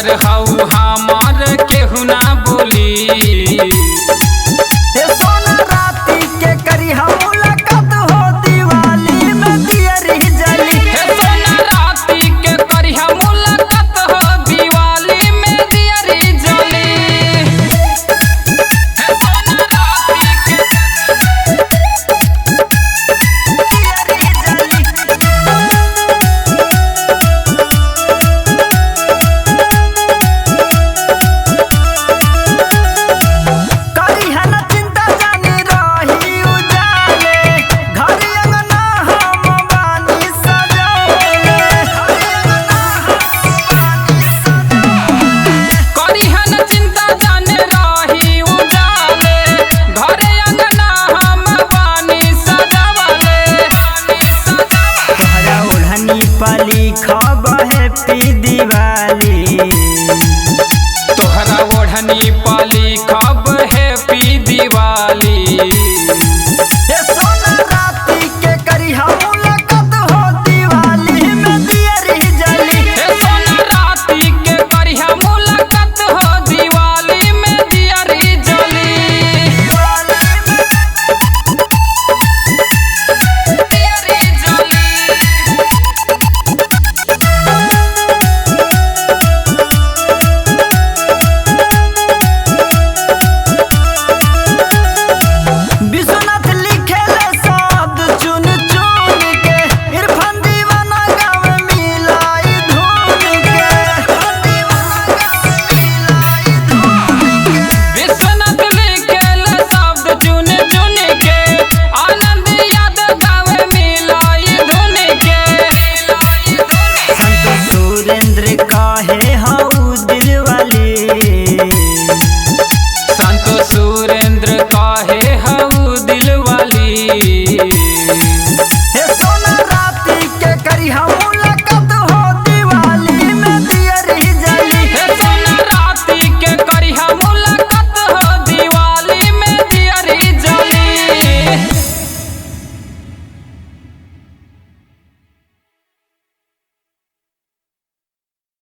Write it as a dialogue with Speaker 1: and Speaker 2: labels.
Speaker 1: Lover हऊ हमार केहू ना बोली।
Speaker 2: सोना राती के करी हम मुलाकात हो दिवाली में दियरी जली।
Speaker 1: सोना राती के करी हम मुलाकात हो दिवाली में दियरी जली। सोना राती के
Speaker 2: दियरी करी है न चिंता जानी रही उजाले। घर अंगना हम बानी सजाले।
Speaker 1: करी हन चिंता जाने रही उजाले। घरे अंगना हम पानी सजावले।
Speaker 2: तोहरा ओढ़नी पर लिखब हैप्पी दिवाली।
Speaker 1: तोहरा ओढ़नी